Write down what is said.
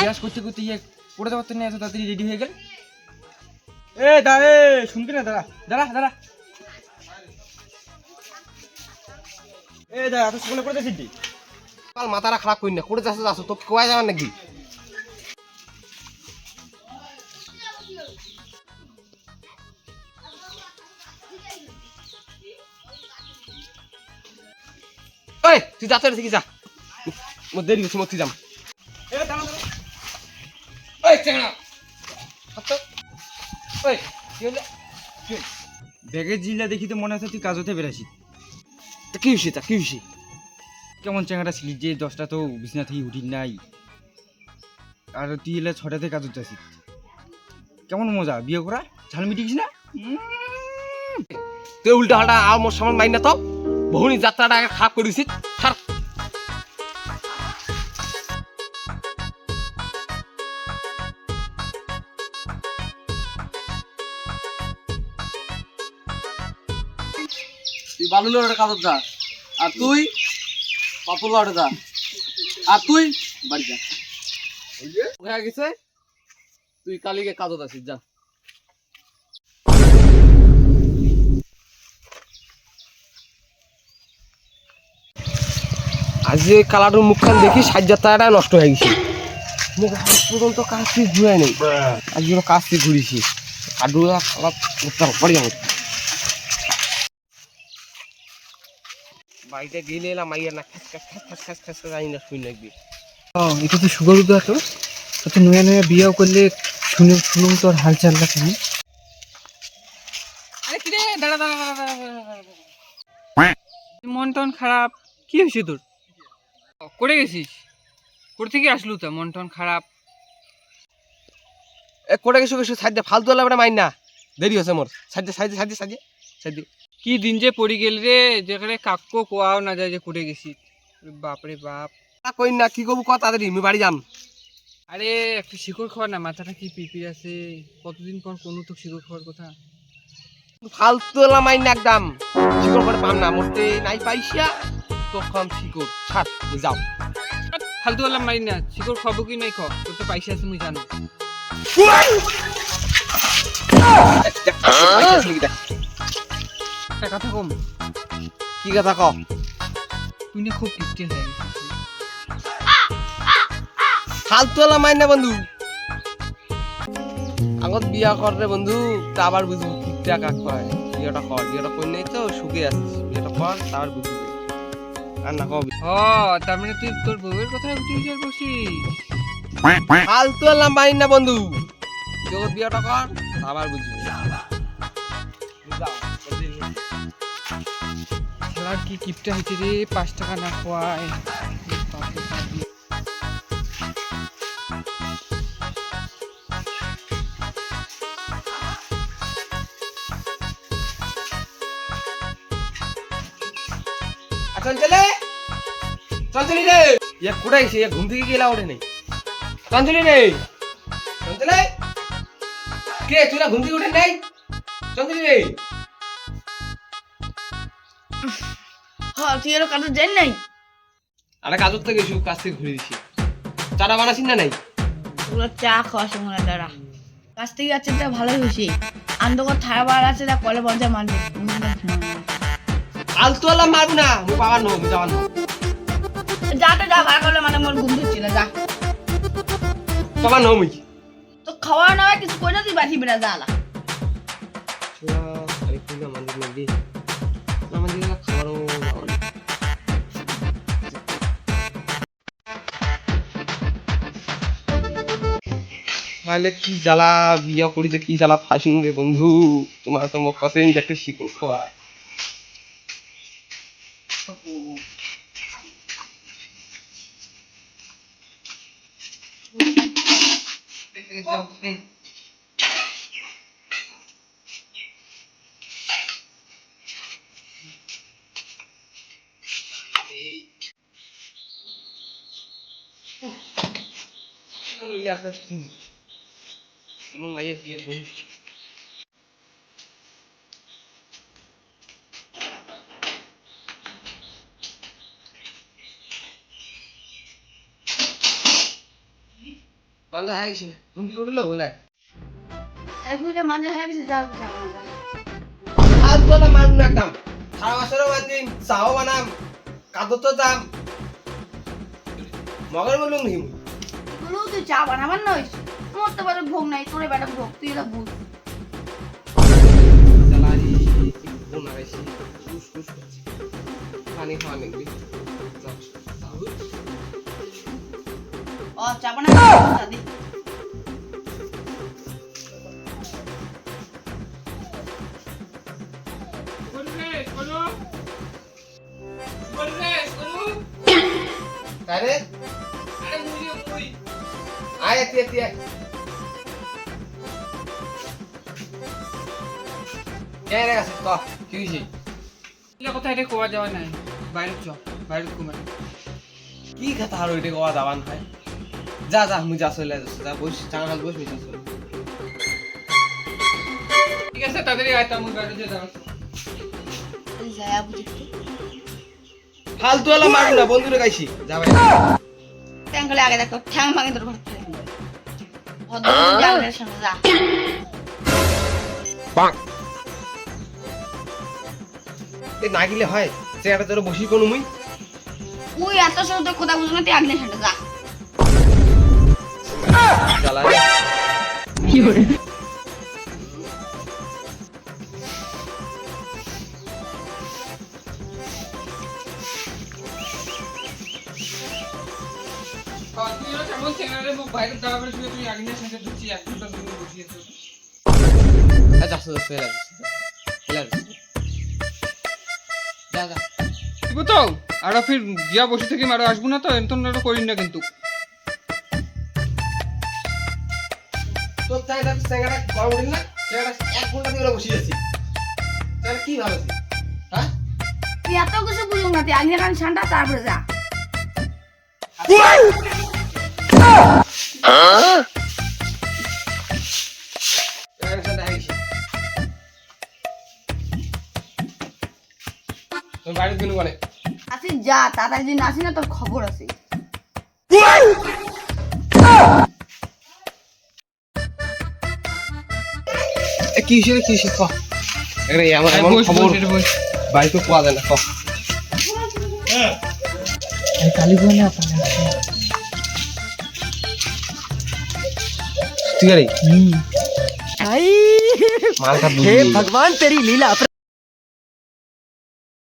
বিরাজ করতে করতে ইয়ে পড়তে পারতেন না, এত তাড়াতাড়ি রেডি হয়ে গেল। এ দাঁড়া, শুনবি না? দাঁড়া দাঁড়া দাঁড়া, এ দাঁড়া, এত সকালে করে দেখি কাল মাথাটা খারাপ করি না, করে যাচ্ছে তোকে কোয়া যাবেন নাকি? ওই তুই যাতে দেখি যা, মোর দেরি হচ্ছে, মোর তুই যাম। ওই চেংড়া ওই কি হলো? ব্যাগের জিলা দেখি তো মনে হচ্ছে তুই কাজতে বেরাসি। কি হয়েছে তা, কি হয়েছে? কেমন চেঙ্গাটা ছিলি যে 10টা তো বিছনা থেকে উঠি নাই, আর তুই এলে 6টাতে কাজতে আসিস। কেমন মজা বিয়ে করা, ঝাল মিটিস না? তুই উল্টা হালটা আর মোর সামান মাইন না তো, বহুনি যাত্রাটা আগে খারাপ করেছিস। ছাড় তুই বালুলের কাজত যা, আর তুই পাপুলার যা, আর তুই বাড়ি যা। হয়ে গেছে, তুই কালিকে কাজত আসিস যা। আজ ওই কালারুর মুখখান দেখি 60,000 টাকাটা নষ্ট হয়ে গেছে। মুখ আজ পর্যন্ত কাজ তুই ঘুরে নেই, আজ কাজ তুই ঘুরিছি। কাডুরা খারাপ পড়ে যাবে। বাড়িতে গেলে এলাম মাইয়া না খাস খাস খাস খাস খাস খাস জানি না শুই লাগবি। এটা তো সুগার উদা, তো তো নয়া নয়া বিয়েও করলে শুনুন তোর হাল চালটা কেমন? আরে কি রে, দাঁড়া দাঁড়া দাঁড়া দাঁড়া দাঁড়া। মন টন খারাপ, কি হয়েছে তোর? করে গেছিস? করে থেকে আসলু তো, মন টন খারাপ। এ করে গেছো গেছো সাইড দিয়ে ফালতু লাগবে মাইন না, দেরি হচ্ছে মোর। সাইড দিয়ে সাইড দিয়ে সাইড দিয়ে সাইড দিয়ে সাইড দিয়ে। কি দিন যে পড়ি গেল রে, যেখানে কাকু কোয়াও না যায় যে করে গেছিস। বাপরে বাপ। কই না কি করবো কথা, তাড়াতাড়ি আমি বাড়ি যাম। আরে একটু শিকড় খাওয়ার না, মাথাটা কি পিপির আছে, কতদিন পর কোনো তো শিকড় খাওয়ার কথা। ফালতু মাইন না একদম, শিকড় করে পাম না মোটে নাই পাইছিয়া তখন শিকড় ছাড় যাও। ফালতু বললাম মারি না, শিকড় খাবো কি নাই খাও, তোর তো পয়সা আছে মুই জানো। একটা কথা কম, কি কথা ক? তুই না খুব কিপটে হয়ে গেছিস। ফালতু মাইন না বন্ধু, আগত বিয়া কর রে বন্ধু, তা আবার বুঝবো কিটা কাক কয়। বিয়েটা কর, বিয়েটা কই নাই তো সুখে আছিস, বিয়েটা কর তারপর বুঝবি। আর না কবি ও তার মানে তুই তোর বউয়ের কথায় উঠে বিচার করছিস? ফালতু মাইন না বন্ধু, তোর বিয়েটা কর আবার বুঝবি। খেলার কি কিপটা হয়েছে রে, 5 টাকা না খোয়ায়। চঞ্চলে চঞ্চলি রে, ইয়া কোথায় গেছে? ঘুম থেকে গেলা ওঠে নেই। চঞ্চলি রে, চঞ্চলে কে তুই না ঘুম থেকে উঠে নাই? চঞ্চলি রে, হ্যাঁ তুই আরো কাজে যাই নাই? আরে কাজর থেকে গেছি, কাজ থেকে ঘুরে দিছি। চাটা বানাসিস না নাই? ওগুলো চা খাওয়া সময় দ্বারা কাছ থেকে যাচ্ছে, তা ভালোই হয়েছে। আন্দোকর থাবার আছে, তা কলে বঞ্চা মারবে। আলতু মারবো না, মু পাবার নো, মু যাবার নো। যাতে যা ভাড়া করলে মানে মোর ঘুম ধরছিল, যা পাবার নো মুই। তো খাওয়া না হয় কিছু কই না, তুই বাঠি বেড়া জ্বালা। আরে তুই না মানবি না দি, না মানবি না খাবারও যাবার নো। তাহলে কি জ্বালা বিয়া করিতে, কি জ্বালা ফাঁসিং রে বন্ধু। তোমার তো মুখ কাছে একটা শিকড় খোয়া। মাঝে হয়ে গেছে ঘুমটি উঠলো বলে এগুলো মানে হয়ে গেছে যাও হাত তোলা মানুষ একদম সারা বছরও দিন চাও বানাম কাদো তো দাম মগের বলুন নি এগুলো তুই চা বানাবার নয় মরতে পারে ভোগ নাই তোরে বেটা ভোগ তুই এটা বুঝ চালারি কোন আইছি কুস কুস পানি খাওয়া নেই ও চা বানাবার দি আরে আয় এতি এতি কে রে আছে তো কি হইছে কথা এটা কোয়া যাওয়া নাই বাইরে চ বাইরে ঘুমাই কি কথা আর ওইটা কোয়া দাবান হয় যা যা মুই যা চলে যাচ্ছে যা বস চাঙা হাল বস মিছা চলে ঠিক আছে তাড়াতাড়ি আয় তা মুই বাইরে যে যাও যায় বুঝি ফালতু আলা মারু না বন্ধুরে গাইছি যা ভাই ট্যাঙ্গলে আগে দেখো ঠ্যাং ভাঙে তোর ঘর থেকে ভদ্র জানলের সঙ্গে যা এ না গিলে হয় চেয়ারটা তোর বসি কোন মুই ওই এত সহজে কথা বুঝো না তুই আগলে সঙ্গে যা চালা তুই ওরা কেমন চেনারে মুখ বাইরে দাঁড়া করে শুয়ে তুই আগে সঙ্গে ঢুকছি এক ঘন্টা ধরে বসিয়েছো যা চলে চলে যা যা দিব তো আর ফির গিয়া বসে থেকে মারো আসবো না তো এমন না করিন না কিন্তু তোর চাইটা চেঙ্গাটা গরম উঠিল না চেঙ্গাটা 1 ঘন্টা ধরে বসে আছি তাহলে কি ভাবছিস হ্যাঁ তুই এত কিছু বুঝো না তুই আগে কান ঠান্ডা তারপরে যা তুমি বাড়ি দিন বলে আসি যা তাড়াতাড়ি দিন আসি না তোর খবর আছে কি হিসেবে কি শিখ এরে আমার এমন খবর বাড়িতে পাওয়া যায় না ক কালী বুয়া না আপনার ঠিক আছে आई माल का हे भगवान तेरी लीला